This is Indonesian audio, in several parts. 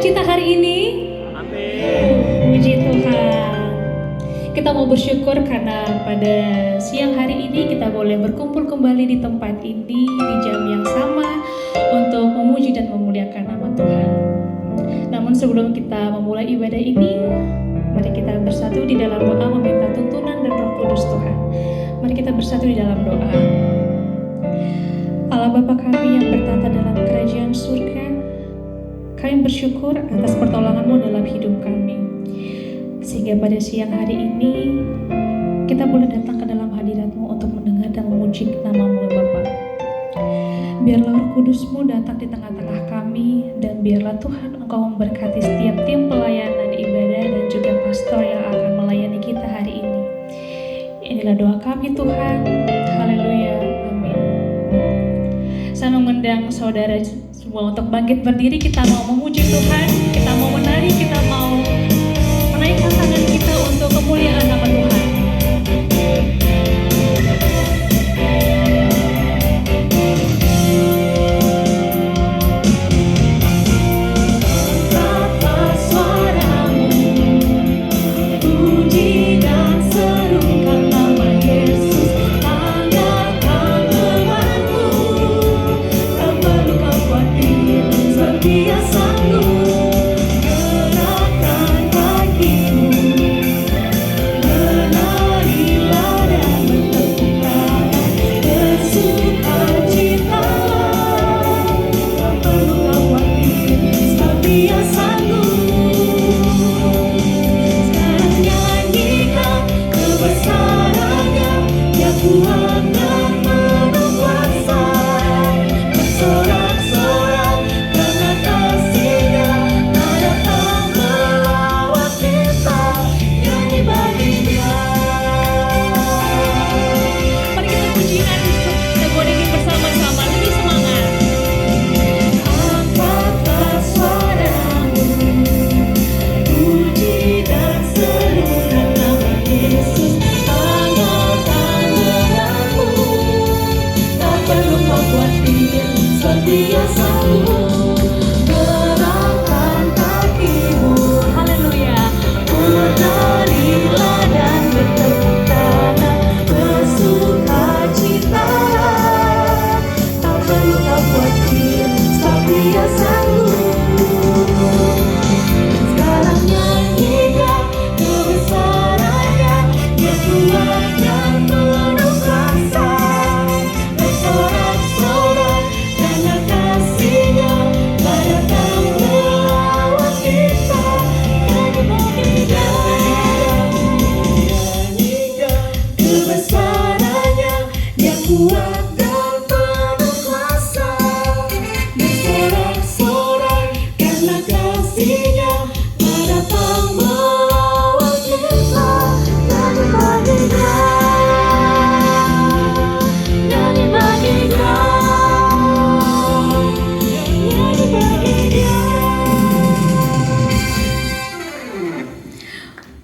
sukacita hari ini? Amin. Puji Tuhan. Kita mau bersyukur karena pada siang hari ini kita boleh berkumpul kembali di tempat ini di jam yang sama untuk memuji dan memuliakan nama Tuhan. Namun sebelum kita memulai ibadah ini, mari kita bersatu di dalam doa meminta tuntunan dan Roh Kudus Tuhan. Mari kita bersatu di dalam doa. Allah Bapa kami yang bertata dalam kerajaan surga, kami bersyukur atas pertolongan-Mu dalam hidup kami. Sehingga pada siang hari ini kita boleh datang ke dalam hadirat-Mu untuk mendengar dan memuji nama-Mu Bapa. Biarlah Roh Kudus-Mu datang di tengah-tengah kami, dan biarlah Tuhan Engkau memberkati setiap tim pelayanan ibadah dan juga pastor yang akan melayani kita hari ini. Inilah doa kami Tuhan. Haleluya. Amin. Saya mengundang saudara semua untuk bangkit berdiri. Kita mau memuji Tuhan, kita mau menari, kita mau menaikkan tangan kita untuk kemuliaan nama Tuhan.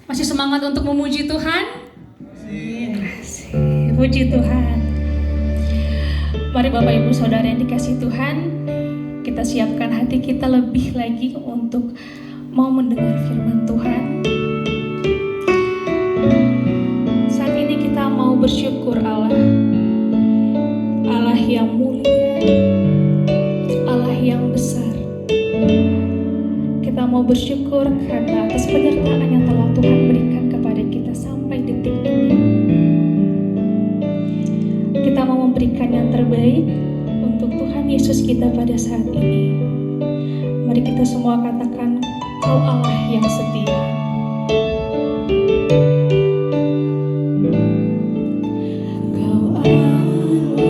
Masih semangat untuk memuji Tuhan? Puji Tuhan. Mari Bapak Ibu Saudara yang dikasihi Tuhan, kita siapkan hati kita lebih lagi untuk mau mendengar firman Tuhan. Saat ini kita mau bersyukur Allah yang mulia, Allah yang besar. Kita mau bersyukur karena atas penyertaan yang telah Tuhan berikan kepada kita sampai detik ini. Kita mau memberikan yang terbaik untuk Tuhan Yesus kita pada saat ini. Mari kita semua katakan, Kau Allah yang setia. Kau Allah yang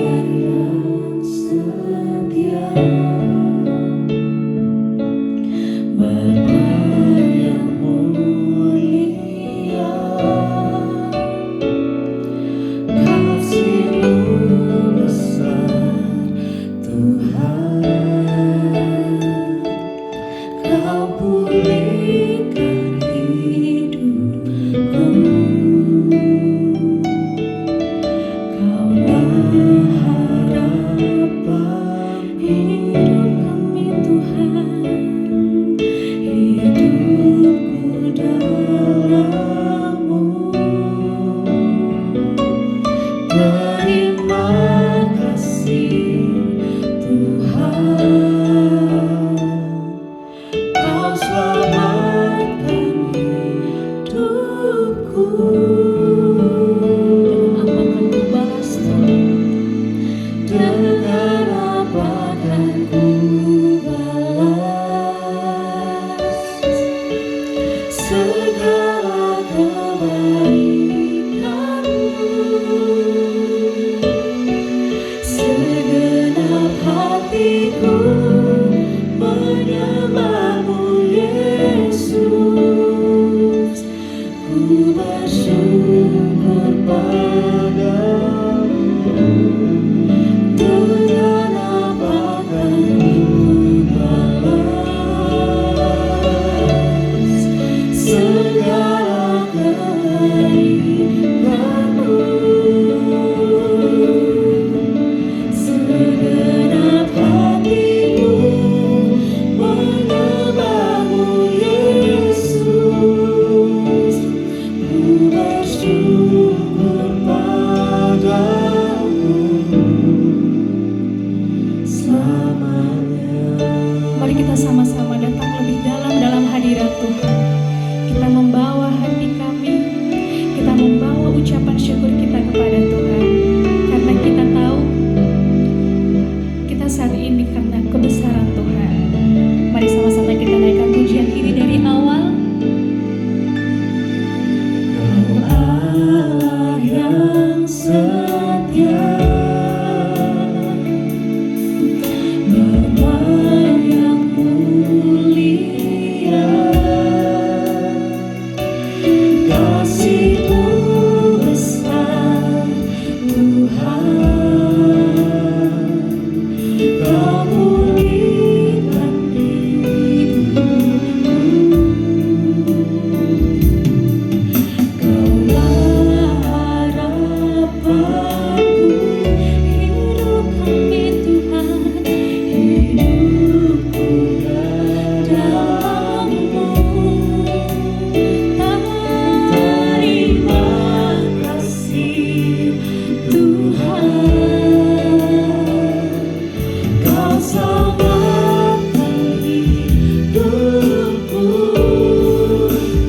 setia. Kau pulihkan menyembahmu Yesus, ku bersyukur padamu. Dengan apakah ku balas segala kebaikanmu? Segenap hatiku menyembahmu Yesus, ku bersyukur padamu selamanya. Mari kita sama-sama datang lebih dalam hadirat Tuhan. Kita membawa hati kami, kita membawa ucapan syukur kita kepada Tuhan. Karena kita tahu kita saat ini karena kebesaran Tuhan. Mari sama-sama kita naikkan pujian ini dari awal. Kau Allah yang setia, Bapa yang mulia, kasih-Mu besar Tuhan, Kau pulihkan hidupku. Kaulah harapanku, hidup kami Tuhan, hidupku dalam-Mu. Terima kasih Tuhan, Kau selamatkan hidupku.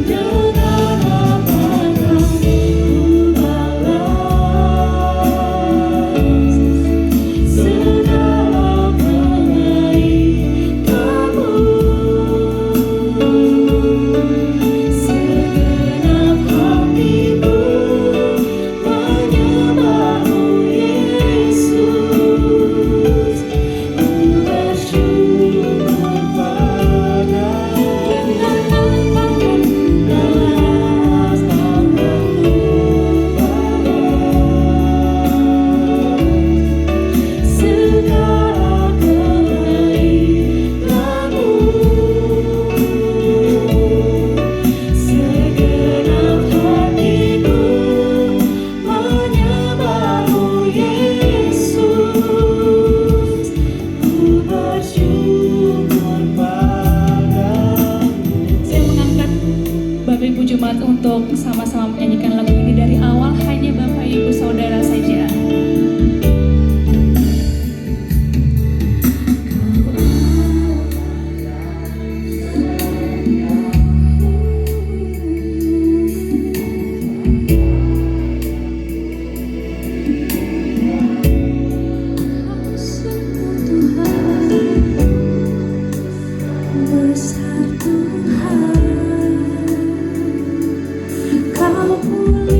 Dengan apakah ku balas segala kebaikanmu? Segenap hatiku menyembahmu Yesus, ku bersyukur padamu. Dengan apakah balas segala kebaikanmu. Segenap hatiku menyembahmu Yesus, ku bersyukur padamu. Saya mengangkat Bapak Ibu Jemaat untuk sama-sama menyanyikan lagu ini dari awal, hanya Bapak Ibu Saudara saja. Besar Tuhan, Kau pulih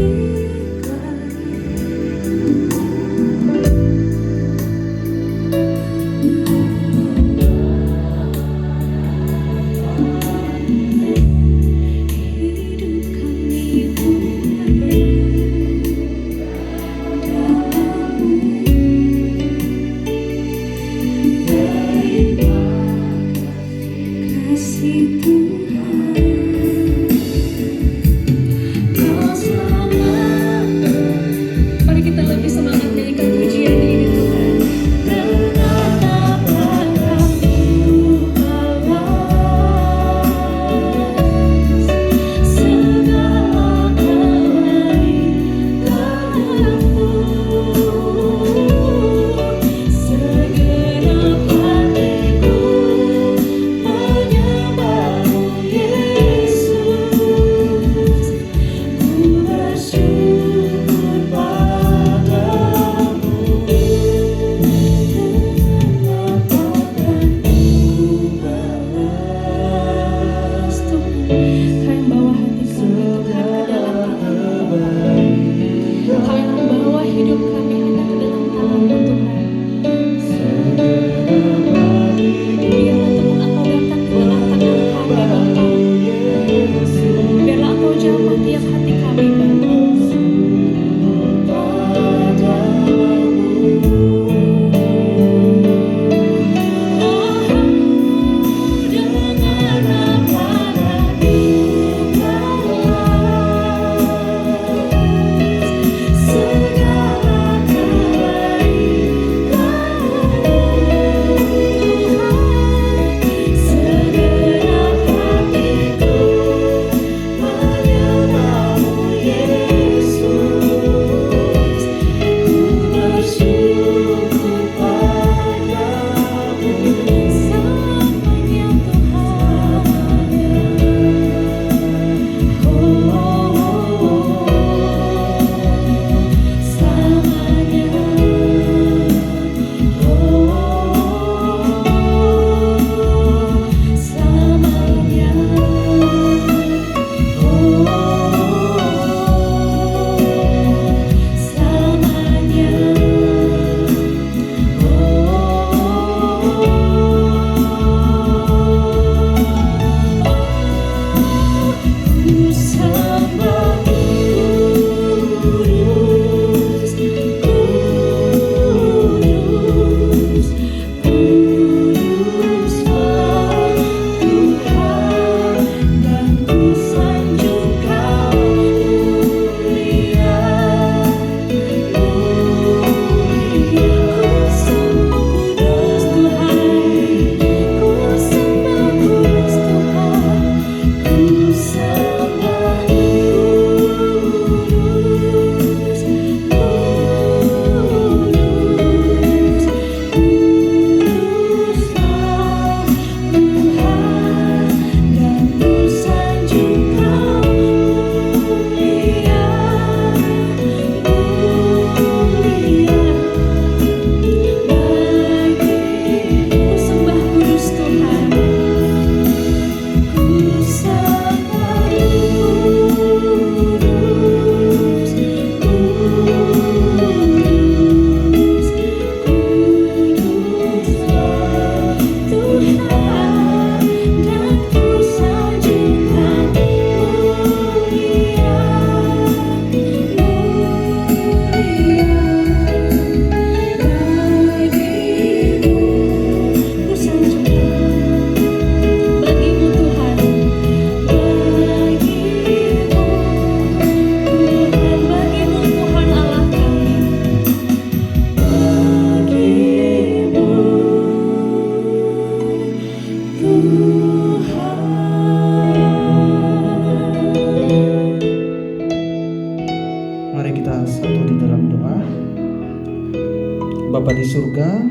di surga,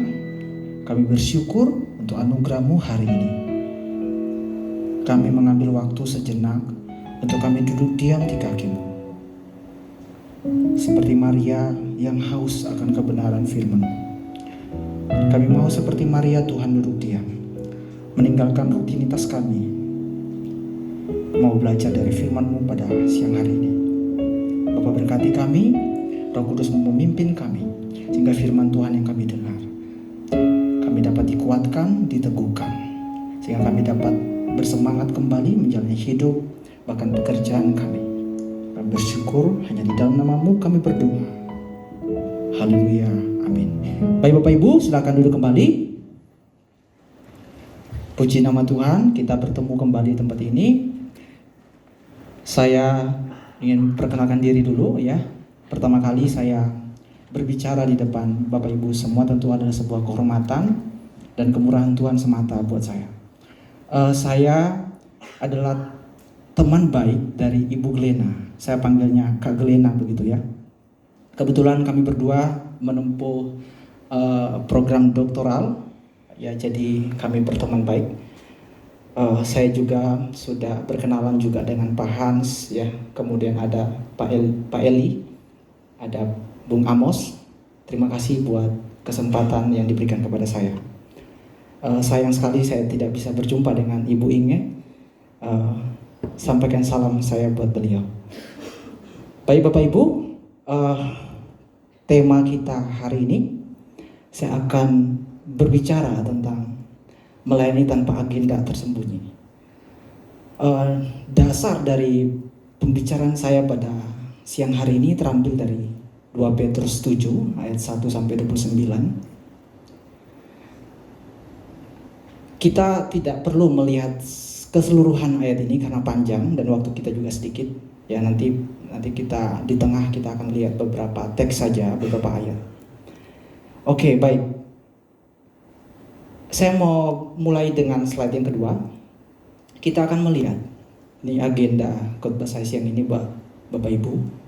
kami bersyukur untuk anugerah-Mu hari ini. Kami mengambil waktu sejenak untuk kami duduk diam di kaki-Mu. Seperti Maria yang haus akan kebenaran firman-Mu. Kami mau seperti Maria Tuhan duduk diam, meninggalkan rutinitas kami, mau belajar dari firman-Mu pada siang hari ini. Bapa berkati kami, Roh Kudus memimpin kami, sehingga firman Tuhan yang kami dengar, kami dapat dikuatkan, diteguhkan, sehingga kami dapat bersemangat kembali menjalani hidup, bahkan pekerjaan kami. Kami bersyukur, hanya di dalam nama-Mu kami berdoa. Haleluya, amin. Baik Bapak Ibu, silakan duduk kembali. Puji nama Tuhan, kita bertemu kembali di tempat ini. Saya ingin perkenalkan diri dulu ya. Pertama kali saya berbicara di depan Bapak Ibu semua tentu adalah sebuah kehormatan dan kemurahan Tuhan semata buat saya. Saya adalah teman baik dari Ibu Glena. Saya panggilnya Kak Glena begitu ya. Kebetulan kami berdua menempuh program doktoral ya, jadi kami berteman baik. Saya juga sudah berkenalan juga dengan Pak Hans ya, kemudian ada Pak Eli, ada Bung Amos. Terima kasih buat kesempatan yang diberikan kepada saya. Sayang sekali saya tidak bisa berjumpa dengan Ibu Inge. Sampaikan salam saya buat beliau. Baik Bapak Ibu, tema kita hari ini saya akan berbicara tentang melayani tanpa agenda tersembunyi. Dasar dari pembicaraan saya pada siang hari ini terambil dari 2 Petrus 7 ayat 1 sampai 29. Kita tidak perlu melihat keseluruhan ayat ini karena panjang dan waktu kita juga sedikit. Ya nanti kita di tengah kita akan lihat beberapa teks saja, beberapa ayat. Oke, baik. Saya mau mulai dengan slide yang kedua. Kita akan melihat ini agenda khotbah saya siang ini Bapak Ibu.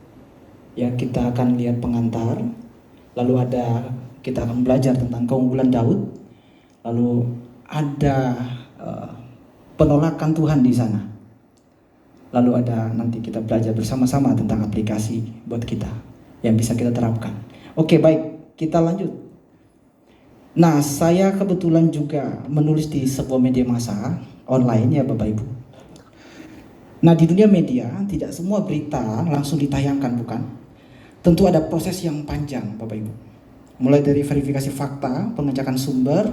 Ya, kita akan lihat pengantar. Lalu kita akan belajar tentang keunggulan Daud. Lalu ada penolakan Tuhan di sana. Lalu nanti kita belajar bersama-sama tentang aplikasi buat kita yang bisa kita terapkan. Oke, baik, kita lanjut. Nah, saya kebetulan juga menulis di sebuah media massa online ya Bapak Ibu. Nah, di dunia media tidak semua berita langsung ditayangkan, bukan? Tentu ada proses yang panjang Bapak Ibu. Mulai dari verifikasi fakta, pengecekan sumber,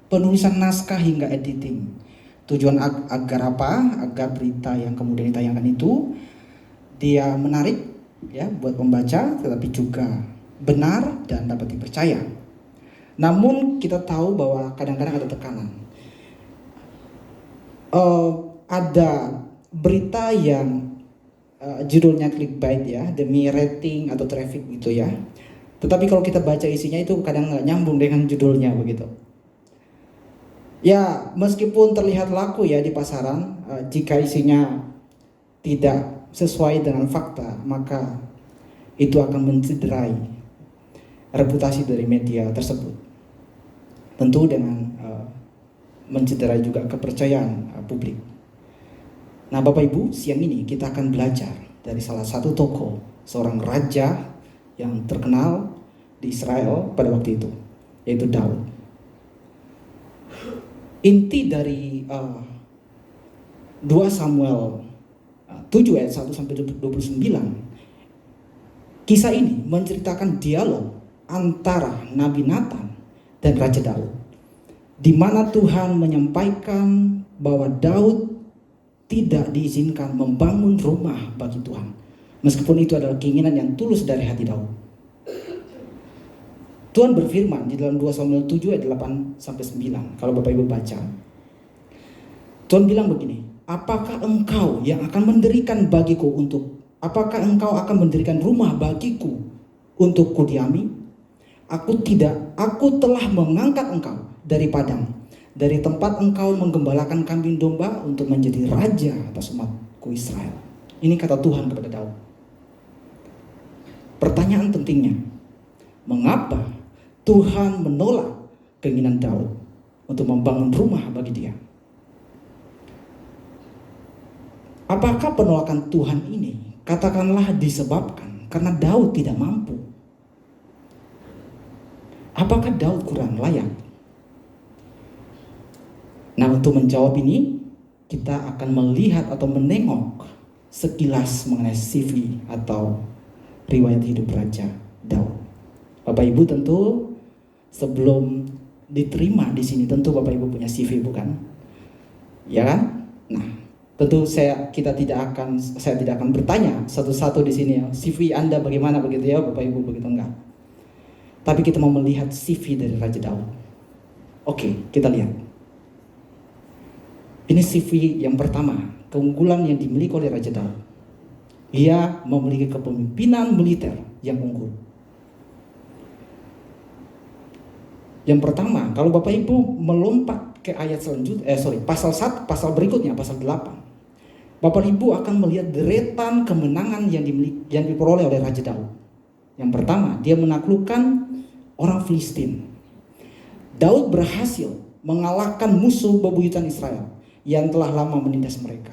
penulisan naskah hingga editing. Tujuan agar apa? Agar berita yang kemudian ditayangkan itu dia menarik ya buat pembaca, tetapi juga benar dan dapat dipercaya. Namun kita tahu bahwa kadang-kadang ada tekanan. Ada berita yang judulnya clickbait ya, demi rating atau traffic gitu ya. Tetapi kalau kita baca isinya itu kadang nggak nyambung dengan judulnya begitu. Ya, meskipun terlihat laku ya di pasaran, jika isinya tidak sesuai dengan fakta, maka itu akan mencederai reputasi dari media tersebut. Tentu dengan mencederai juga kepercayaan publik. Nah Bapak Ibu, siang ini kita akan belajar dari salah satu tokoh, seorang raja yang terkenal di Israel pada waktu itu, yaitu Daud. Inti dari 2 Samuel 7 ayat 1 sampai 29. Kisah ini menceritakan dialog antara Nabi Nathan dan Raja Daud, di mana Tuhan menyampaikan bahwa Daud tidak diizinkan membangun rumah bagi Tuhan, meskipun itu adalah keinginan yang tulus dari hati Daud. Tuhan berfirman di dalam 2 Samuel 7 ayat 8 sampai 9. Kalau Bapak Ibu baca, Tuhan bilang begini, apakah engkau yang akan mendirikan bagiku apakah engkau akan mendirikan rumah bagiku untuk kudiami? Aku telah mengangkat engkau dari padang, dari tempat engkau menggembalakan kambing domba untuk menjadi raja atas umatku Israel. Ini kata Tuhan kepada Daud. Pertanyaan pentingnya, mengapa Tuhan menolak keinginan Daud untuk membangun rumah bagi dia. Apakah penolakan Tuhan ini katakanlah disebabkan karena Daud tidak mampu? Apakah Daud kurang layak? Nah, untuk menjawab ini, kita akan melihat atau menengok sekilas mengenai CV atau riwayat hidup Raja Daud. Bapak Ibu tentu sebelum diterima di sini tentu Bapak Ibu punya CV, bukan? Ya kan? Nah, tentu saya tidak akan bertanya satu-satu di sini ya, CV Anda bagaimana begitu ya, Bapak Ibu, begitu enggak. Tapi kita mau melihat CV dari Raja Daud. Oke, kita lihat. Ini CV yang pertama, keunggulan yang dimiliki oleh Raja Daud. Ia memiliki kepemimpinan militer yang unggul. Yang pertama, kalau Bapak Ibu melompat ke ayat selanjutnya, pasal 1, pasal berikutnya, pasal 8. Bapak Ibu akan melihat deretan kemenangan yang diperoleh oleh Raja Daud. Yang pertama, dia menaklukkan orang Filistin. Daud berhasil mengalahkan musuh bebuyutan Israel yang telah lama menindas mereka.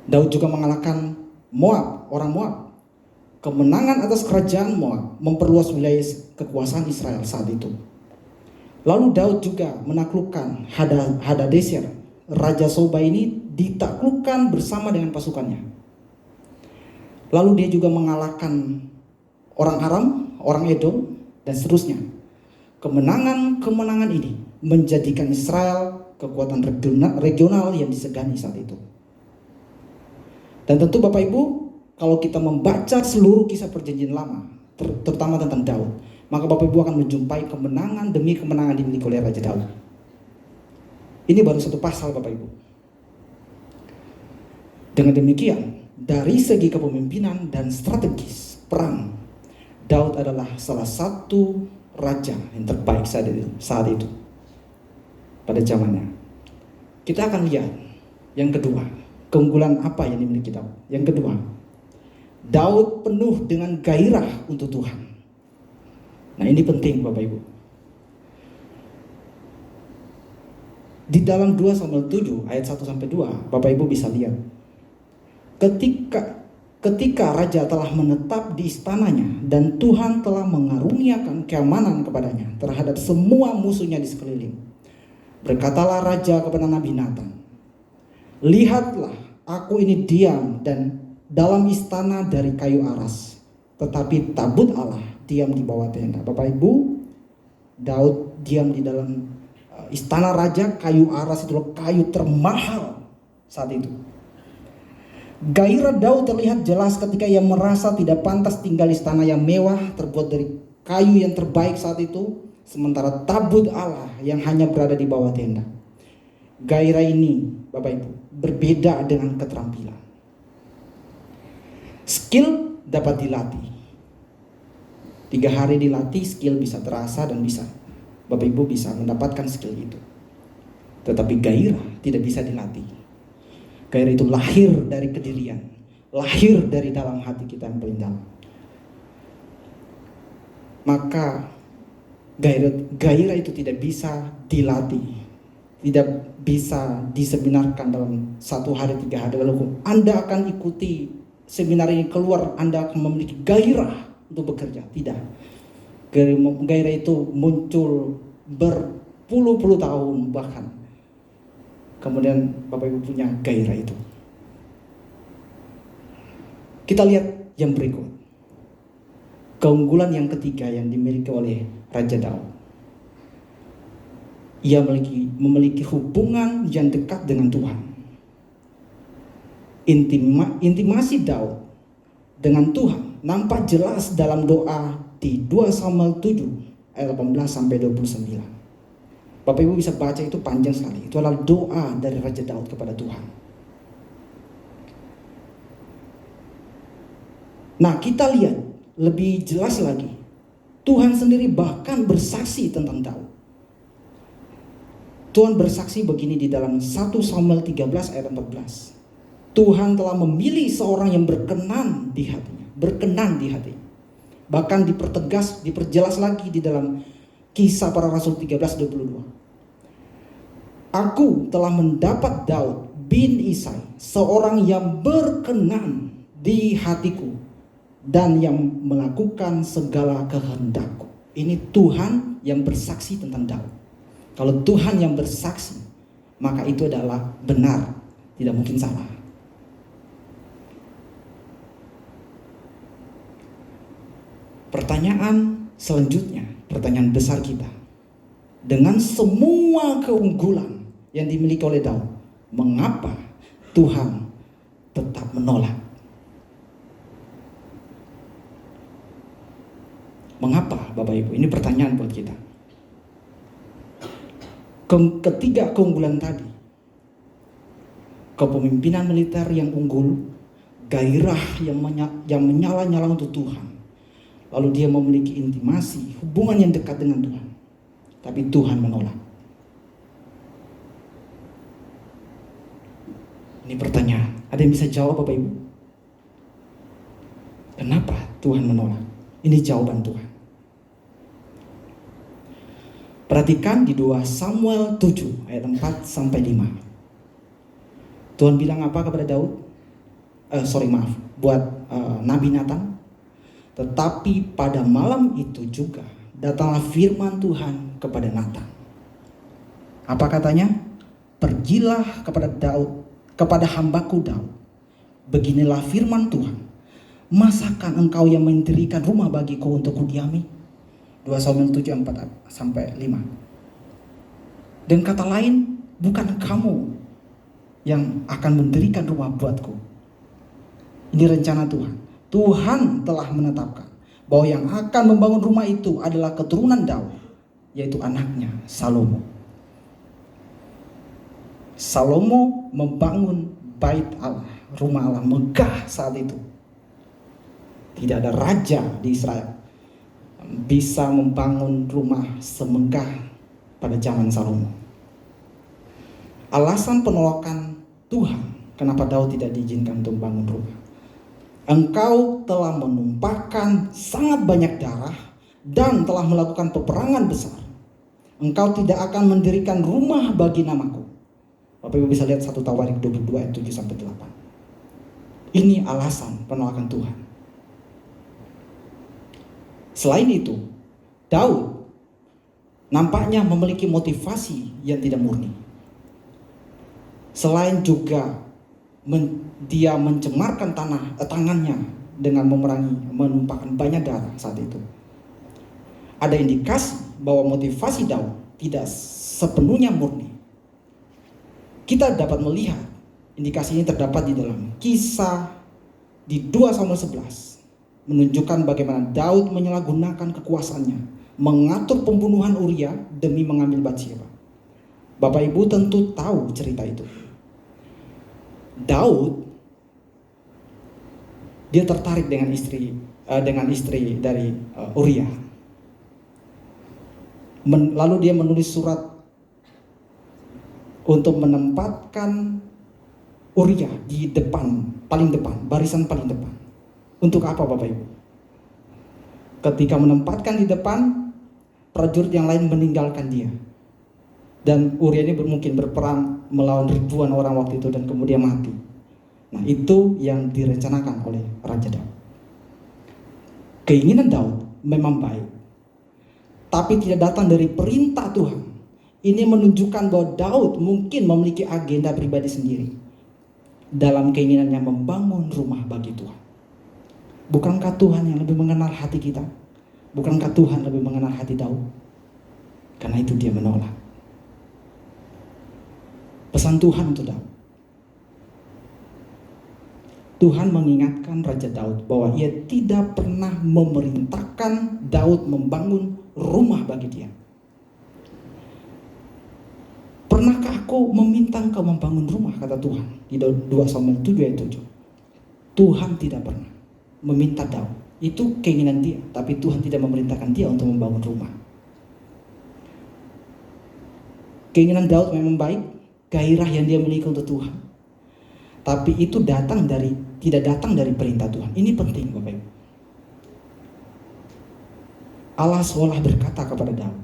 Daud juga mengalahkan Moab, orang Moab. Kemenangan atas kerajaan Moab memperluas wilayah kekuasaan Israel saat itu. Lalu Daud juga menaklukkan Hadadezer. Raja Soba ini ditaklukkan bersama dengan pasukannya. Lalu dia juga mengalahkan orang Aram, orang Edom, dan seterusnya. Kemenangan ini menjadikan Israel kekuatan regional yang disegani saat itu. Dan tentu Bapak Ibu, kalau kita membaca seluruh kisah perjanjian lama, terutama tentang Daud, maka Bapak Ibu akan menjumpai kemenangan demi kemenangan dimiliki oleh Raja Daud. Ini baru satu pasal, Bapak Ibu. Dengan demikian, dari segi kepemimpinan dan strategis perang, Daud adalah salah satu raja yang terbaik saat itu pada zamannya. Kita akan lihat yang kedua, keunggulan apa yang dimiliki Daud. Yang kedua, Daud penuh dengan gairah untuk Tuhan. Nah, ini penting Bapak Ibu. Di dalam 2 Samuel 7 ayat 1 sampai 2, Bapak Ibu bisa lihat. Ketika raja telah menetap di istananya dan Tuhan telah mengaruniakan keamanan kepadanya terhadap semua musuhnya di sekeliling, berkatalah raja kepada Nabi Nathan, "Lihatlah, aku ini diam dan dalam istana dari kayu aras, tetapi tabut Allah diam di bawah tenda." Bapak Ibu, Daud diam di dalam istana raja. Kayu aras itu kayu termahal saat itu. Gairah Daud terlihat jelas ketika ia merasa tidak pantas tinggal di istana yang mewah terbuat dari kayu yang terbaik saat itu, sementara tabut Allah yang hanya berada di bawah tenda. Gairah ini, Bapak Ibu, berbeda dengan keterampilan. Skill dapat dilatih. 3 hari dilatih, skill bisa terasa dan bisa Bapak Ibu bisa mendapatkan skill itu. Tetapi gairah tidak bisa dilatih. Gairah itu lahir dari kedirian, lahir dari dalam hati kita yang paling dalam. Maka gairah itu tidak bisa dilatih, tidak bisa diseminarkan dalam 1 hari 3 hari. Lalu Anda akan ikuti seminar ini, keluar Anda akan memiliki gairah untuk bekerja. Tidak. Gairah itu muncul berpuluh-puluh tahun bahkan. Kemudian Bapak Ibu punya gairah itu. Kita lihat yang berikut. Keunggulan yang ketiga yang dimiliki oleh Raja Daud. Ia memiliki hubungan yang dekat dengan Tuhan. Intimasi Daud dengan Tuhan nampak jelas dalam doa di 2 Samuel 7 ayat 18 sampai 29. Bapak Ibu bisa baca, itu panjang sekali. Itu adalah doa dari Raja Daud kepada Tuhan. Nah, kita lihat lebih jelas lagi. Tuhan sendiri bahkan bersaksi tentang Daud. Tuhan bersaksi begini di dalam 1 Samuel 13 ayat 14. Tuhan telah memilih seorang yang berkenan di hatinya. Berkenan di hatinya. Bahkan dipertegas, diperjelas lagi di dalam Kisah Para Rasul 13:22. Aku telah mendapat Daud bin Isai, seorang yang berkenan di hatiku dan yang melakukan segala kehendakku. Ini Tuhan yang bersaksi tentang Daud. Kalau Tuhan yang bersaksi, maka itu adalah benar, tidak mungkin salah. Pertanyaan selanjutnya, pertanyaan besar kita. Dengan semua keunggulan yang dimiliki oleh Daud, mengapa Tuhan tetap menolak? Mengapa, Bapak Ibu? Ini pertanyaan buat kita. Ketiga keunggulan tadi, kepemimpinan militer yang unggul, gairah yang menyala-nyala untuk Tuhan, lalu dia memiliki intimasi, hubungan yang dekat dengan Tuhan, tapi Tuhan menolak. Ini pertanyaan, ada yang bisa jawab, Bapak Ibu? Kenapa Tuhan menolak? Ini jawaban Tuhan. Perhatikan di 2 Samuel 7 ayat 4-5. Tuhan bilang apa kepada Daud? Buat Nabi Nathan. Tetapi pada malam itu juga datanglah firman Tuhan kepada Nathan. Apa katanya? Pergilah kepada Daud, kepada hambaku Daud. Beginilah firman Tuhan. Masakan engkau yang mendirikan rumah bagiku untuk kudiami? 2 Samuel 7 4-5. Dan kata lain, bukan kamu yang akan mendirikan rumah buatku. Ini rencana Tuhan. Tuhan telah menetapkan bahwa yang akan membangun rumah itu adalah keturunan Daud, yaitu anaknya Salomo. Salomo membangun bait Allah, rumah Allah megah saat itu. Tidak ada raja di Israel bisa membangun rumah semegah pada zaman Salomo. Alasan penolakan Tuhan kenapa Daud tidak diizinkan untuk membangun rumah. Engkau telah menumpahkan sangat banyak darah dan telah melakukan peperangan besar. Engkau tidak akan mendirikan rumah bagi namaku. Bapak Ibu bisa lihat 1 Tawarik 22 ayat 7-8. Ini alasan penolakan Tuhan. Selain itu, Daud nampaknya memiliki motivasi yang tidak murni. Selain juga dia mencemarkan tangannya dengan menumpahkan banyak darah saat itu. Ada indikasi bahwa motivasi Daud tidak sepenuhnya murni. Kita dapat melihat indikasi ini terdapat di dalam Kisah di 2 Samuel 11. Menunjukkan bagaimana Daud menyalahgunakan kekuasaannya, mengatur pembunuhan Uria demi mengambil Batsheba. Bapak Ibu tentu tahu cerita itu. Daud, dia tertarik dengan istri dari Uria. Lalu dia menulis surat untuk menempatkan Uria di paling depan, barisan paling depan. Untuk apa, Bapak Ibu? Ketika menempatkan di depan, prajurit yang lain meninggalkan dia. Dan Uria ini mungkin berperang melawan ribuan orang waktu itu dan kemudian mati. Nah, itu yang direncanakan oleh Raja Daud. Keinginan Daud memang baik, tapi tidak datang dari perintah Tuhan. Ini menunjukkan bahwa Daud mungkin memiliki agenda pribadi sendiri dalam keinginannya membangun rumah bagi Tuhan. Bukankah Tuhan yang lebih mengenal hati kita? Bukankah Tuhan lebih mengenal hati Daud? Karena itu dia menolak. Pesan Tuhan untuk Daud. Tuhan mengingatkan Raja Daud bahwa ia tidak pernah memerintahkan Daud membangun rumah bagi dia. Pernahkah aku meminta engkau membangun rumah, kata Tuhan di 2 Samuel 7 ayat 7. Tuhan tidak pernah meminta Daud. Itu keinginan dia, tapi Tuhan tidak memerintahkan dia untuk membangun rumah. Keinginan Daud memang baik, gairah yang dia miliki untuk Tuhan. Tapi itu tidak datang dari perintah Tuhan. Ini penting, Bapak Ibu. Allah seolah berkata kepada Daud,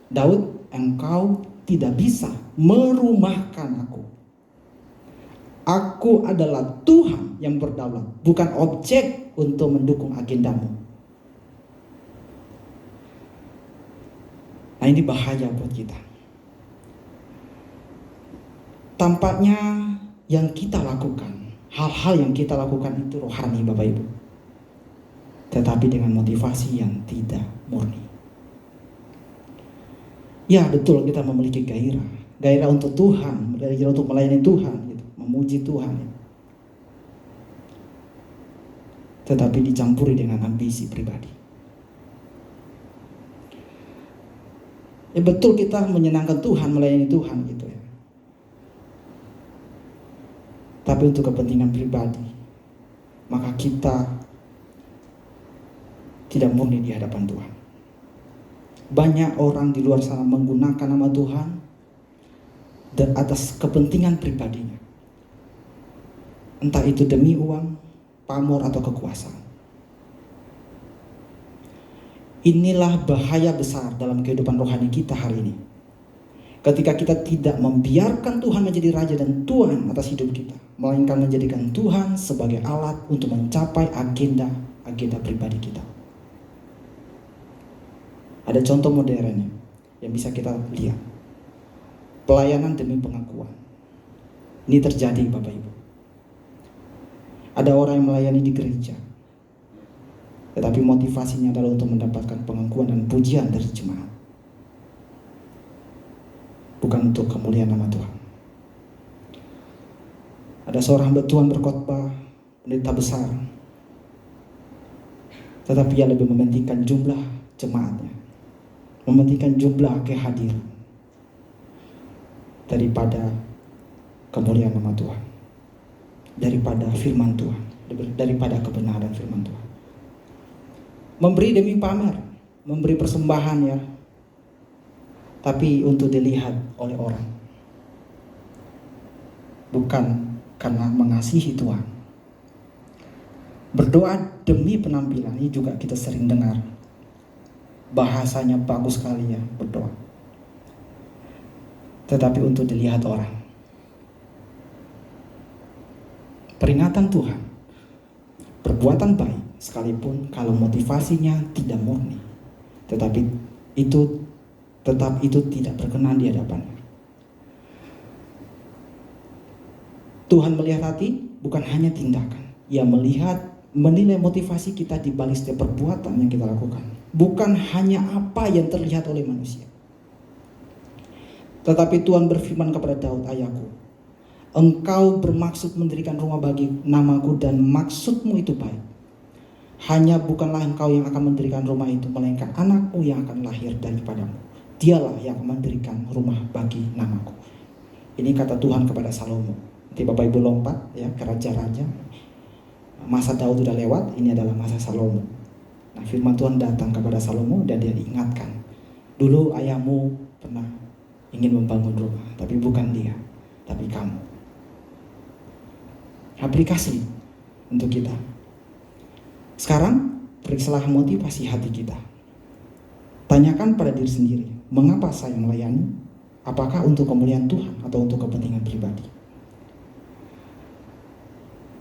Daud, engkau tidak bisa merumahkan aku. Aku adalah Tuhan yang berdaulat, bukan objek untuk mendukung agendamu. Nah, ini bahaya buat kita. Tampaknya yang kita lakukan, hal-hal yang kita lakukan itu rohani Bapak Ibu, tetapi dengan motivasi yang tidak murni. Ya betul, kita memiliki gairah untuk Tuhan, gairah untuk melayani Tuhan, gitu, memuji Tuhan, tetapi dicampuri dengan ambisi pribadi. Ya betul, kita menyenangkan Tuhan, melayani Tuhan gitu ya, tapi untuk kepentingan pribadi, maka kita tidak murni di hadapan Tuhan. Banyak orang di luar sana menggunakan nama Tuhan dan atas kepentingan pribadinya, entah itu demi uang, pamor, atau kekuasaan. Inilah bahaya besar dalam kehidupan rohani kita hari ini. Ketika kita tidak membiarkan Tuhan menjadi raja dan tuan atas hidup kita, melainkan menjadikan Tuhan sebagai alat untuk mencapai agenda pribadi kita. Ada contoh modernnya yang bisa kita lihat. Pelayanan demi pengakuan. Ini terjadi Bapak Ibu. Ada orang yang melayani di gereja, tetapi motivasinya adalah untuk mendapatkan pengakuan dan pujian dari jemaat, bukan untuk kemuliaan nama Tuhan. Ada seorang hamba Tuhan berkhotbah, pendeta besar, tetapi ia lebih mementingkan jumlah jemaatnya, mementingkan jumlah kehadiran daripada kemuliaan nama Tuhan, daripada firman Tuhan, daripada kebenaran firman Tuhan. Memberi demi pamer, memberi persembahan ya, tapi untuk dilihat oleh orang, bukan karena mengasihi Tuhan. Berdoa demi penampilan, ini juga kita sering dengar. Bahasanya bagus sekali ya, berdoa, tetapi untuk dilihat orang. Peringatan Tuhan, perbuatan baik, sekalipun kalau motivasinya tidak murni, tetapi itu tidak berkenan di hadapannya. Tuhan melihat hati, bukan hanya tindakan. Ia menilai motivasi kita di balik setiap perbuatan yang kita lakukan, bukan hanya apa yang terlihat oleh manusia. Tetapi Tuhan berfirman kepada Daud, ayahku, engkau bermaksud mendirikan rumah bagi namaku dan maksudmu itu baik. Hanya bukanlah engkau yang akan mendirikan rumah itu, melainkan anakmu yang akan lahir daripadamu. Dialah yang akan mendirikan rumah bagi namaku. Ini kata Tuhan kepada Salomo. Nanti Bapak Ibu lompat ya ke raja-raja. Masa Daud sudah lewat, ini adalah masa Salomo. Nah, firman Tuhan datang kepada Salomo dan dia diingatkan. Dulu ayahmu pernah ingin membangun rumah, tapi bukan dia, tapi kamu. Aplikasi untuk kita. Sekarang periksalah motivasi hati kita. Tanyakan pada diri sendiri, mengapa saya melayani? Apakah untuk kemuliaan Tuhan atau untuk kepentingan pribadi?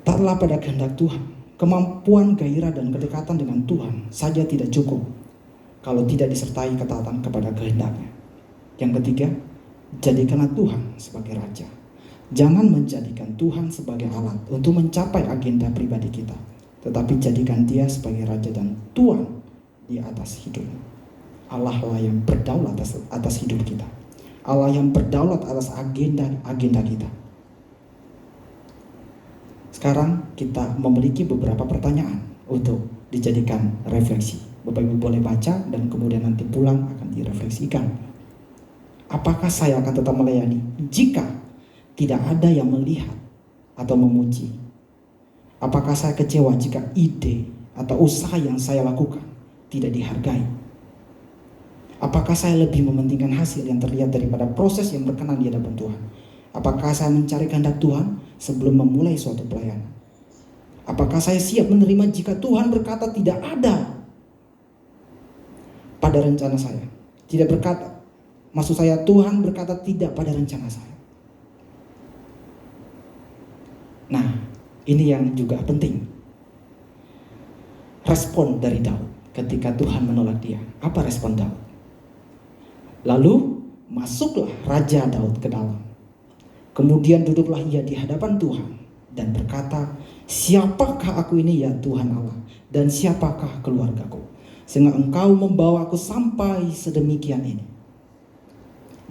Taatlah pada kehendak Tuhan. Kemampuan, gairah, dan kedekatan dengan Tuhan saja tidak cukup kalau tidak disertai ketaatan kepada kehendaknya. Yang ketiga, jadikanlah Tuhan sebagai raja. Jangan menjadikan Tuhan sebagai alat untuk mencapai agenda pribadi kita, tetapi jadikan dia sebagai raja dan tuan di atas hidup. Allah lah yang berdaulat atas hidup kita. Allah yang berdaulat atas agenda kita. Sekarang kita memiliki beberapa pertanyaan untuk dijadikan refleksi. Bapak Ibu boleh baca dan kemudian nanti pulang akan direfleksikan. Apakah saya akan tetap melayani jika tidak ada yang melihat atau memuji? Apakah saya kecewa jika ide atau usaha yang saya lakukan tidak dihargai? Apakah saya lebih mementingkan hasil yang terlihat daripada proses yang berkenan di hadapan Tuhan? Apakah saya mencari kehendak Tuhan sebelum memulai suatu pelayanan? Apakah saya siap menerima jika Tuhan berkata tidak ada? Pada pada rencana saya. Tidak berkata, maksud saya Tuhan berkata tidak pada rencana saya. Nah, ini yang juga penting. Respon dari Daud ketika Tuhan menolak dia. Apa respon Daud? Lalu masuklah Raja Daud ke dalam. Kemudian duduklah ia di hadapan Tuhan dan berkata, siapakah aku ini ya Tuhan Allah, dan siapakah keluargaku, sehingga engkau membawa aku sampai sedemikian ini.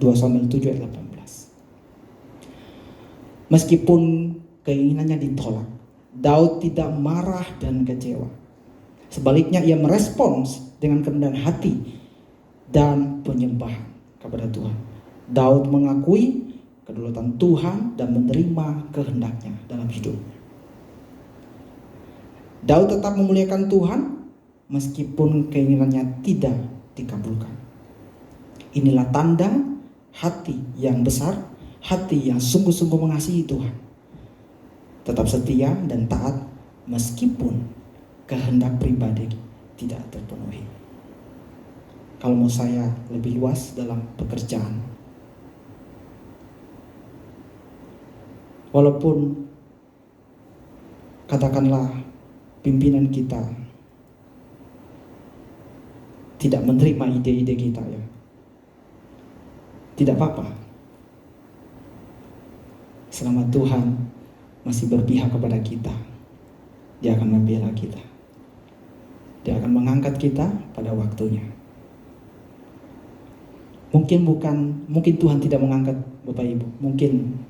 2 Samuel 7 ayat 18. Meskipun keinginannya ditolak, Daud tidak marah dan kecewa. Sebaliknya ia merespons dengan kerendahan hati dan penyembahan kepada Tuhan. Daud mengakui kedaulatan Tuhan dan menerima kehendaknya dalam hidupnya. Daud tetap memuliakan Tuhan meskipun keinginannya tidak dikabulkan. Inilah tanda hati yang besar, hati yang sungguh-sungguh mengasihi Tuhan. Tetap setia dan taat meskipun kehendak pribadi tidak terpenuhi. Kalau mau saya lebih luas dalam pekerjaan, walaupun katakanlah pimpinan kita tidak menerima ide-ide kita, ya, tidak apa-apa. Selama Tuhan masih berpihak kepada kita, Dia akan membela kita. Dia akan mengangkat kita pada waktunya. Mungkin Tuhan tidak mengangkat Bapak Ibu, mungkin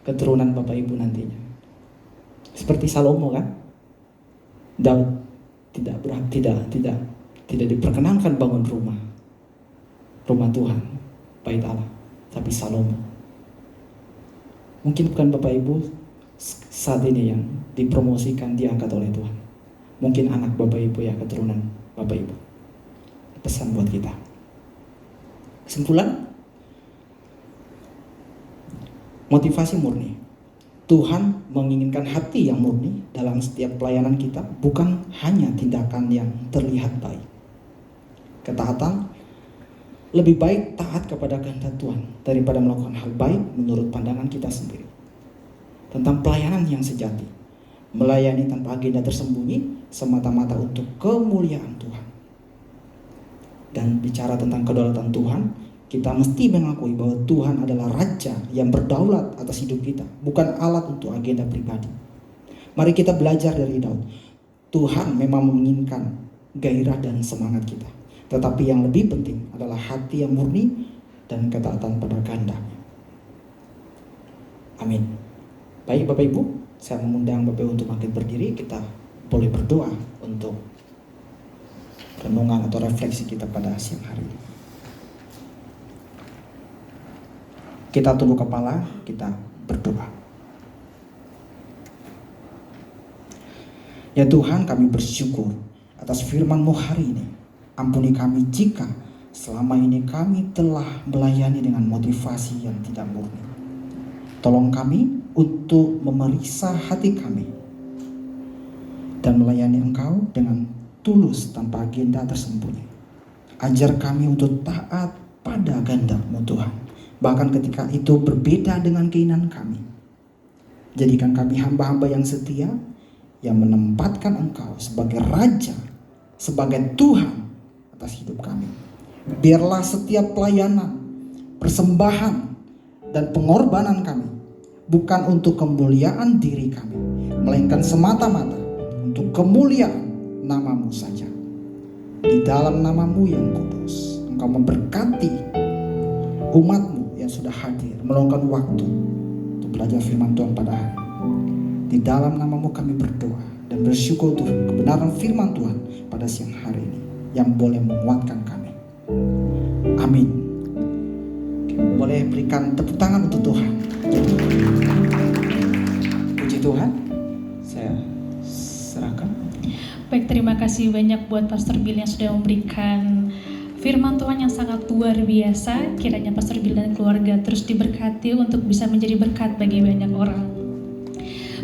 keturunan Bapak Ibu nantinya. Seperti Salomo kan? Daud tidak diperkenankan bangun rumah Tuhan, bait Allah, tapi Salomo. Mungkin bukan Bapak Ibu saat ini yang dipromosikan, diangkat oleh Tuhan. Mungkin anak Bapak Ibu ya, keturunan Bapak Ibu. Pesan buat kita. Kesimpulan, motivasi murni. Tuhan menginginkan hati yang murni dalam setiap pelayanan kita, bukan hanya tindakan yang terlihat baik. Ketaatan, lebih baik taat kepada kehendak Tuhan daripada melakukan hal baik menurut pandangan kita sendiri. Tentang pelayanan yang sejati, melayani tanpa agenda tersembunyi, semata-mata untuk kemuliaan Tuhan. Dan bicara tentang kedaulatan Tuhan, kita mesti mengakui bahwa Tuhan adalah Raja yang berdaulat atas hidup kita, bukan alat untuk agenda pribadi. Mari kita belajar dari Daud. Tuhan memang menginginkan gairah dan semangat kita, tetapi yang lebih penting adalah hati yang murni dan ketaatan pada kehendaknya. Amin. Baik Bapak Ibu, saya mengundang Bapak Ibu untuk bangkit berdiri. Kita boleh berdoa untuk renungan atau refleksi kita pada siang hari ini. Kita tunduk kepala, kita berdoa. Ya Tuhan, kami bersyukur atas firman-Mu hari ini. Ampuni kami jika selama ini kami telah melayani dengan motivasi yang tidak murni. Tolong kami untuk memeriksa hati kami dan melayani Engkau dengan tulus tanpa agenda tersembunyi. Ajar kami untuk taat pada kehendak-Mu Tuhan, bahkan ketika itu berbeda dengan keinginan kami. Jadikan kami hamba-hamba yang setia, yang menempatkan Engkau sebagai Raja, sebagai Tuhan atas hidup kami. Biarlah setiap pelayanan, persembahan, dan pengorbanan kami bukan untuk kemuliaan diri kami, melainkan semata-mata untuk kemuliaan nama-Mu saja. Di dalam nama-Mu yang kudus, Engkau memberkati umat-Mu yang sudah hadir meluangkan waktu untuk belajar firman Tuhan pada hari ini. Di dalam nama-Mu kami berdoa dan bersyukur untuk kebenaran firman Tuhan pada siang hari ini yang boleh menguatkan kami. Amin. Boleh berikan tepuk tangan untuk Tuhan. Puji Tuhan. Saya serahkan. Baik, terima kasih banyak buat Pastor Bill yang sudah memberikan firman Tuhan yang sangat luar biasa. Kiranya Pastor Bill dan keluarga terus diberkati untuk bisa menjadi berkat bagi banyak orang.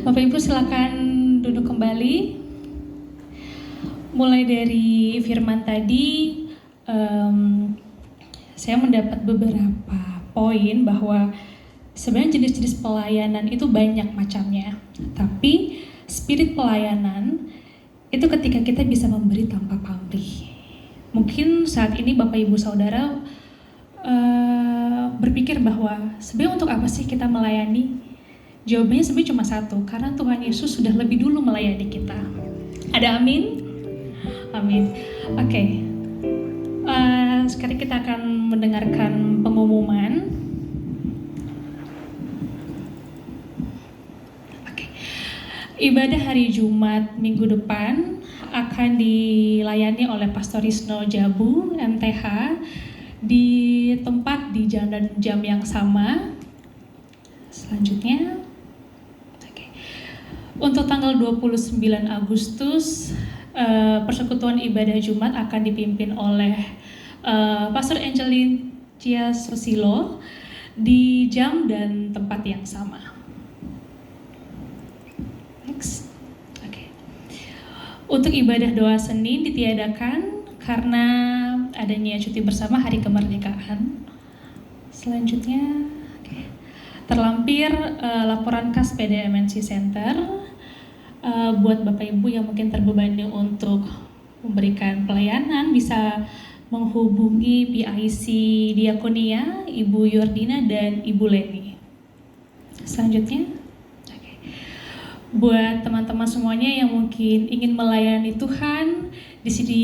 Bapak Ibu silakan duduk kembali. Mulai dari firman tadi, saya mendapat beberapa poin bahwa sebenarnya jenis-jenis pelayanan itu banyak macamnya, tapi spirit pelayanan itu ketika kita bisa memberi tanpa pamrih. Mungkin saat ini Bapak Ibu Saudara berpikir bahwa sebenarnya untuk apa sih kita melayani? Jawabannya sebenarnya cuma satu, karena Tuhan Yesus sudah lebih dulu melayani kita. Ada amin? Amin. Oke. Sekarang kita akan mendengarkan pengumuman. Oke. Ibadah hari Jumat minggu depan akan dilayani oleh Pastor Risno Jabu, MTH, di tempat di jam dan jam yang sama. Selanjutnya, oke. Untuk tanggal 29 Agustus, persekutuan ibadah Jumat akan dipimpin oleh Pastor Angelin Cia Sosilo di jam dan tempat yang sama. Next. Oke. Untuk ibadah doa Senin ditiadakan karena adanya cuti bersama Hari Kemerdekaan. Selanjutnya, oke. Terlampir laporan khas PDMNC Center. Buat Bapak Ibu yang mungkin terbebani untuk memberikan pelayanan bisa menghubungi PIC Diakonia, Ibu Yordina dan Ibu Leni. Selanjutnya, oke. Buat teman-teman semuanya yang mungkin ingin melayani Tuhan, di sini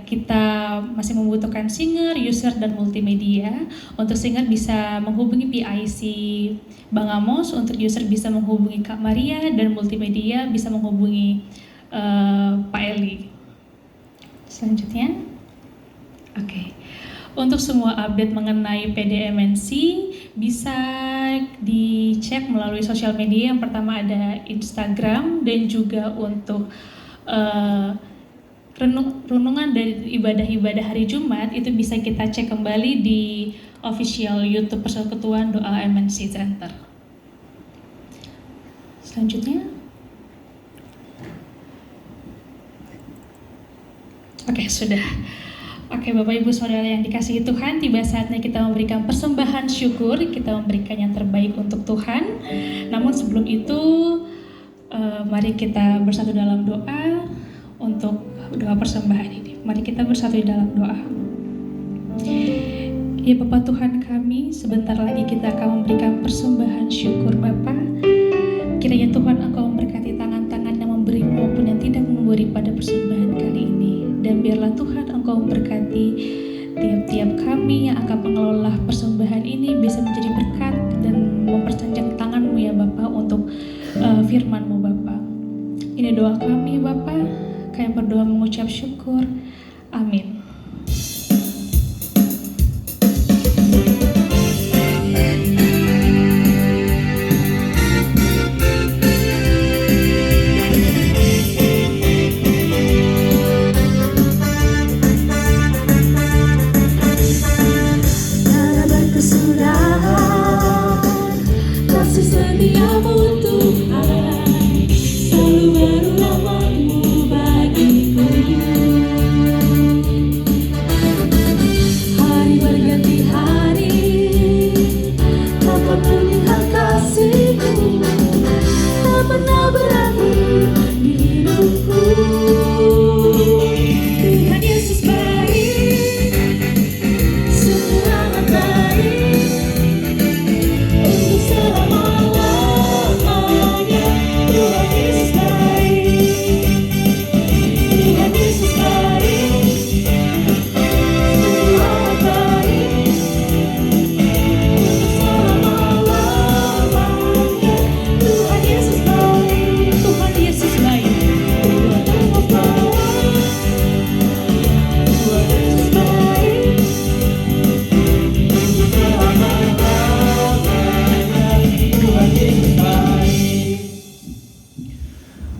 kita masih membutuhkan singer, user dan multimedia. Untuk singer bisa menghubungi PIC Bang Amos, untuk user bisa menghubungi Kak Maria, dan multimedia bisa menghubungi Pak Eli. Selanjutnya, oke. Untuk semua update mengenai PDMNC bisa dicek melalui sosial media. Yang pertama ada Instagram, dan juga untuk renungan dari ibadah-ibadah hari Jumat itu bisa kita cek kembali di official YouTube Persekutuan Doa MNC Center. Selanjutnya, oke, sudah. Oke, Bapak Ibu Saudara yang dikasihi Tuhan, tiba saatnya kita memberikan persembahan syukur, kita memberikan yang terbaik untuk Tuhan. Namun sebelum itu, mari kita bersatu dalam doa untuk doa persembahan ini. Mari kita bersatu di dalam doa. Ya Bapa Tuhan kami, sebentar lagi kita akan memberikan persembahan syukur Bapa. Kiranya Tuhan Engkau memberkati tangan-tangan yang memberi maupun yang tidak memberi pada persembahan kali ini. Dan biarlah Tuhan Engkau memberkati tiap-tiap kami yang akan mengelola persembahan ini bisa menjadi berkat dan memperpanjang tangan-Mu ya Bapa untuk firman-Mu Bapa. Ini doa kami Bapa, kami berdoa mengucap syukur. Amin.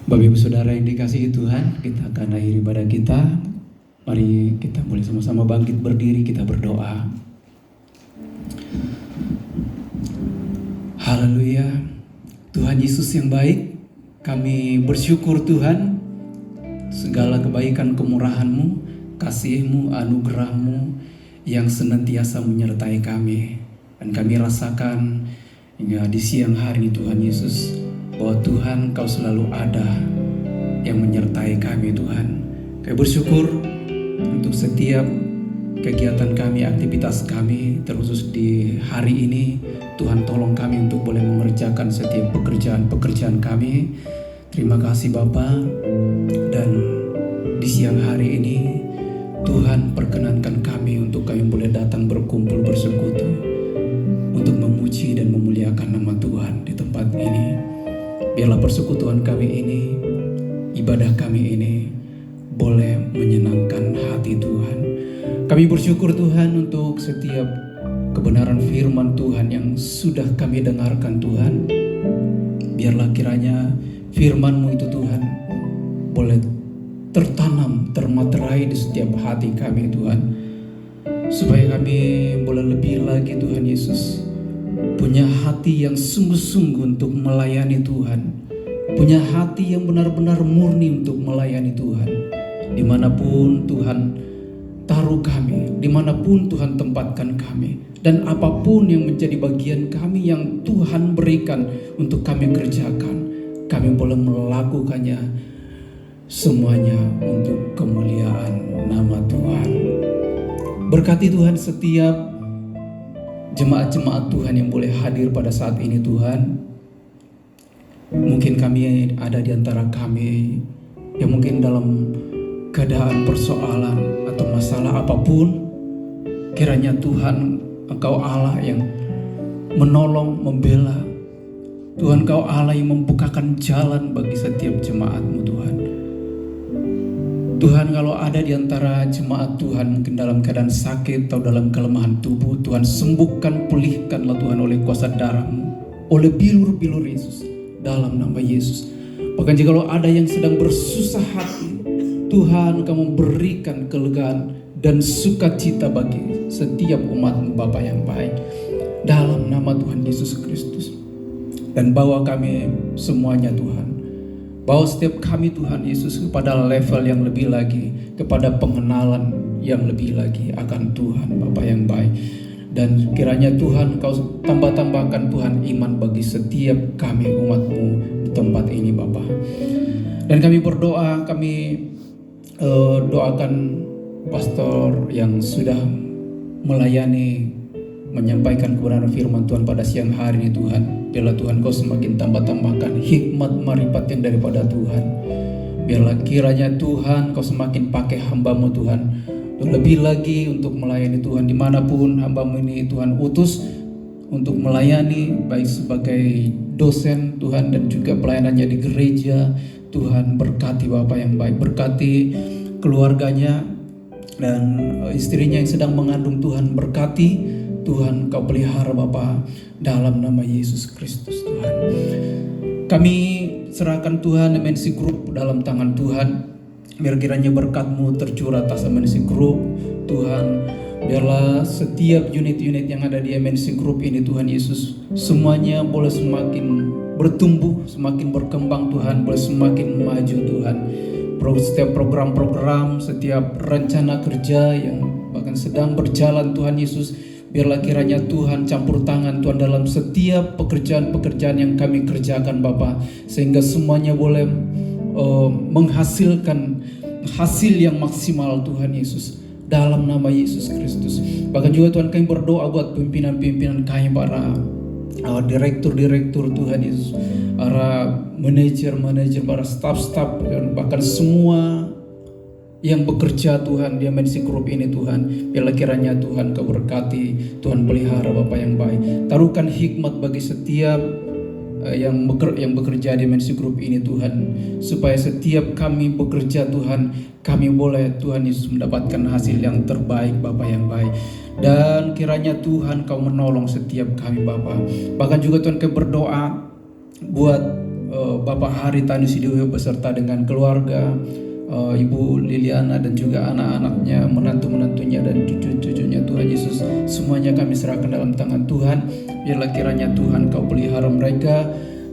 Bapak Ibu Saudara yang dikasihi Tuhan, kita akan akhiri ibadah kita. Mari kita mulai sama-sama bangkit berdiri, kita berdoa. Haleluya. Tuhan Yesus yang baik, kami bersyukur Tuhan segala kebaikan kemurahan-Mu kasih-Mu, anugerah-Mu yang senantiasa menyertai kami. Dan kami rasakan hingga di siang hari ini Tuhan Yesus, bahwa Tuhan Kau selalu ada yang menyertai kami Tuhan. Kami bersyukur untuk setiap kegiatan kami, aktivitas kami, terkhusus di hari ini. Tuhan tolong kami untuk boleh mengerjakan setiap pekerjaan kami. Terima kasih Bapa. Dan di siang hari ini Tuhan perkenankan kami untuk kami boleh datang berkumpul bersekutu untuk memuji dan memuliakan nama Tuhan di tempat ini. Biarlah persekutuan kami ini, ibadah kami ini boleh menyenangkan hati Tuhan. Kami bersyukur Tuhan untuk setiap kebenaran firman Tuhan yang sudah kami dengarkan Tuhan. Biarlah kiranya firman-Mu itu Tuhan boleh tertanam, termaterai di setiap hati kami Tuhan. Supaya kami boleh lebih lagi Tuhan Yesus punya hati yang sungguh-sungguh untuk melayani Tuhan. Punya hati yang benar-benar murni untuk melayani Tuhan. Dimanapun Tuhan taruh kami, dimanapun Tuhan tempatkan kami, dan apapun yang menjadi bagian kami yang Tuhan berikan untuk kami kerjakan, kami boleh melakukannya semuanya untuk kemuliaan nama Tuhan. Berkati Tuhan setiap jemaat-jemaat Tuhan yang boleh hadir pada saat ini Tuhan. Mungkin kami ada di antara kami yang mungkin dalam keadaan persoalan atau masalah apapun, kiranya Tuhan Engkau Allah yang menolong, membela. Tuhan Engkau Allah yang membukakan jalan bagi setiap jemaat-Mu Tuhan. Tuhan, kalau ada di antara jemaat Tuhan mungkin dalam keadaan sakit atau dalam kelemahan tubuh, Tuhan sembuhkan, pulihkanlah Tuhan oleh kuasa darah-Mu, oleh bilur-bilur Yesus, dalam nama Yesus. Bahkan jika ada yang sedang bersusah hati, Tuhan Kamu berikan kelegaan dan sukacita bagi setiap umat-Mu Bapa yang baik, dalam nama Tuhan Yesus Kristus. Dan bawa kami semuanya Tuhan, bawa setiap kami Tuhan Yesus kepada level yang lebih lagi, kepada pengenalan yang lebih lagi akan Tuhan Bapa yang baik. Dan kiranya Tuhan Kau tambah-tambahkan Tuhan iman bagi setiap kami umat-Mu di tempat ini Bapa. Dan kami berdoa, kami doakan pastor yang sudah melayani, menyampaikan kebenaran firman Tuhan pada siang hari ini Tuhan. Biarlah Tuhan Kau semakin tambah-tambahkan hikmat marifat yang daripada Tuhan. Biarlah kiranya Tuhan Kau semakin pakai hamba-Mu Tuhan untuk lebih lagi untuk melayani Tuhan dimanapun hamba-Mu ini Tuhan utus untuk melayani, baik sebagai dosen Tuhan dan juga pelayanannya di gereja. Tuhan berkati Bapa yang baik, berkati keluarganya dan istrinya yang sedang mengandung Tuhan, berkati Tuhan Kau pelihara Bapa dalam nama Yesus Kristus Tuhan. Kami serahkan Tuhan MNC Group dalam tangan Tuhan. Biar kiranya berkat-Mu tercurah atas MNC Group Tuhan. Biarlah setiap unit-unit yang ada di MNC Group ini Tuhan Yesus, semuanya boleh semakin bertumbuh, semakin berkembang Tuhan, boleh semakin maju Tuhan. Setiap program-program, setiap rencana kerja yang bahkan sedang berjalan Tuhan Yesus, biarlah kiranya Tuhan campur tangan Tuhan dalam setiap pekerjaan-pekerjaan yang kami kerjakan Bapa, sehingga semuanya boleh menghasilkan hasil yang maksimal Tuhan Yesus, dalam nama Yesus Kristus. Bahkan juga Tuhan kami berdoa buat pimpinan-pimpinan kami, para direktur-direktur Tuhan Yesus, para manajer-manajer, para staff-staff, dan bahkan semua yang bekerja Tuhan di MNC Group ini Tuhan. Biarlah kiranya Tuhan Kau berkati, Tuhan pelihara Bapa yang baik. Taruhkan hikmat bagi setiap yang bekerja di MNC Group ini Tuhan, supaya setiap kami bekerja Tuhan, kami boleh Tuhan Yesus mendapatkan hasil yang terbaik Bapa yang baik. Dan kiranya Tuhan Kau menolong setiap kami Bapa. Bahkan juga Tuhan kami berdoa buat Bapak Hari Tani Sidiweo beserta dengan keluarga, Ibu Liliana dan juga anak-anaknya, menantu-menantunya dan cucu-cucunya Tuhan Yesus, semuanya kami serahkan dalam tangan Tuhan. Biarlah kiranya Tuhan Kau pelihara mereka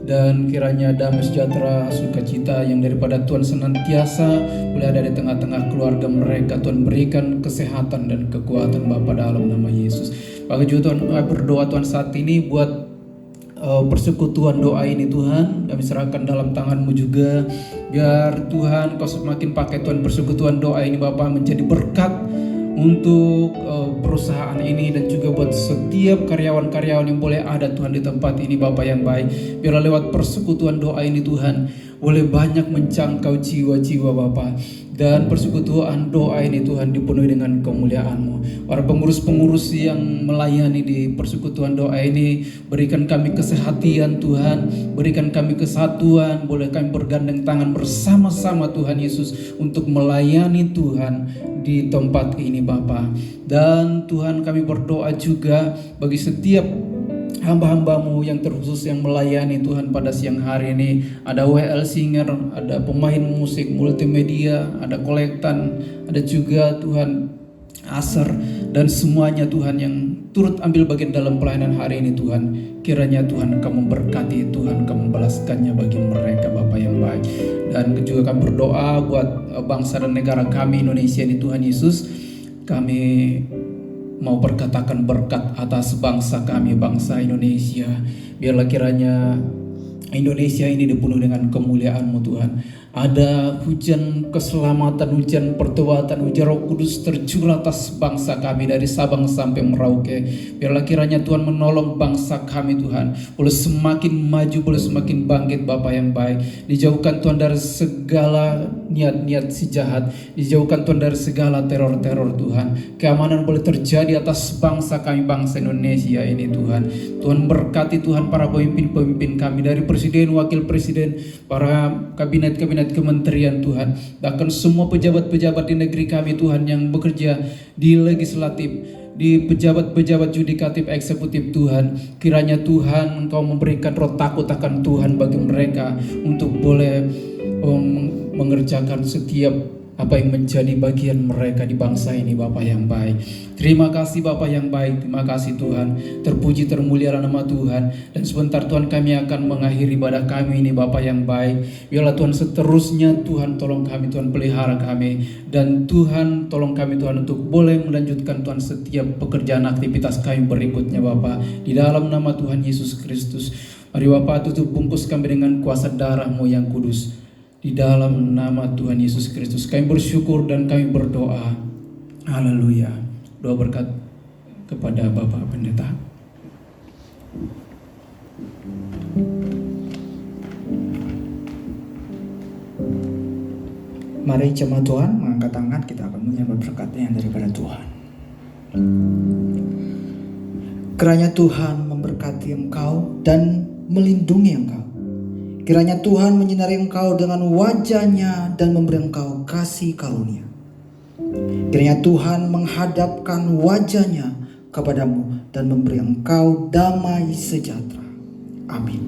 Dan kiranya damai sejahtera, sukacita yang daripada Tuhan senantiasa boleh ada di tengah-tengah keluarga mereka. Tuhan berikan kesehatan dan kekuatan Bapa dalam nama Yesus. Bagi juga Tuhan berdoa Tuhan saat ini buat persekutuan doa ini Tuhan, kami serahkan dalam tangan-Mu juga. Biar Tuhan Kau semakin pakai Tuhan persekutuan doa ini Bapa menjadi berkat untuk perusahaan ini dan juga buat setiap karyawan-karyawan yang boleh ada Tuhan di tempat ini Bapa yang baik. Biarlah lewat persekutuan doa ini Tuhan boleh banyak menjangkau jiwa-jiwa Bapa. Dan persekutuan doa ini Tuhan dipenuhi dengan kemuliaan-Mu. Para pengurus-pengurus yang melayani di persekutuan doa ini, berikan kami kesehatan Tuhan, berikan kami kesatuan, boleh kami bergandeng tangan bersama-sama Tuhan Yesus untuk melayani Tuhan di tempat ini Bapa. Dan Tuhan kami berdoa juga bagi setiap hamba-hamba-Mu yang terkhusus yang melayani Tuhan pada siang hari ini. Ada WL Singer, ada pemain musik multimedia, ada kolektan, ada juga Tuhan Aser, dan semuanya Tuhan yang turut ambil bagian dalam pelayanan hari ini Tuhan. Kiranya Tuhan Kau memberkati, Tuhan Kau membalaskannya bagi mereka Bapa yang baik. Dan juga kami berdoa buat bangsa dan negara kami Indonesia ini Tuhan Yesus. Kami mau berkatakan berkat atas bangsa kami, bangsa Indonesia. Biarlah kiranya Indonesia ini dipenuhi dengan kemuliaan-Mu Tuhan. Ada hujan keselamatan, hujan pertobatan, hujan Roh Kudus tercurah atas bangsa kami dari Sabang sampai Merauke. Biarlah kiranya Tuhan menolong bangsa kami Tuhan, boleh semakin maju, boleh semakin bangkit Bapa yang baik. Dijauhkan Tuhan dari segala niat-niat si jahat, dijauhkan Tuhan dari segala teror-teror Tuhan. Keamanan boleh terjadi atas bangsa kami, bangsa Indonesia ini Tuhan. Tuhan berkati Tuhan para pemimpin-pemimpin kami, dari presiden, wakil presiden, para kabinet-kabinet kementerian Tuhan, bahkan semua pejabat-pejabat di negeri kami Tuhan yang bekerja di legislatif, di pejabat-pejabat yudikatif, eksekutif Tuhan. Kiranya Tuhan Engkau memberikan roh takut akan Tuhan bagi mereka untuk boleh mengerjakan setiap apa yang menjadi bagian mereka di bangsa ini Bapa yang baik. Terima kasih Bapa yang baik, terima kasih Tuhan. Terpuji termulialah nama Tuhan. Dan sebentar Tuhan kami akan mengakhiri ibadah kami ini Bapa yang baik. Biarlah Tuhan seterusnya Tuhan tolong kami, Tuhan pelihara kami. Dan Tuhan tolong kami Tuhan untuk boleh melanjutkan Tuhan setiap pekerjaan aktivitas kami berikutnya Bapa. Di dalam nama Tuhan Yesus Kristus. Mari Bapa tutup bungkus kami dengan kuasa darah-Mu yang kudus. Di dalam nama Tuhan Yesus Kristus kami bersyukur dan kami berdoa. Haleluya. Doa berkat kepada Bapak Pendeta. Mari jemaat Tuhan mengangkat tangan, kita akan menyambut berkat yang daripada Tuhan. Kiranya Tuhan memberkati engkau dan melindungi engkau. Kiranya Tuhan menyinari engkau dengan wajah-Nya dan memberi engkau kasih karunia. Kiranya Tuhan menghadapkan wajah-Nya kepadamu dan memberi engkau damai sejahtera. Amin.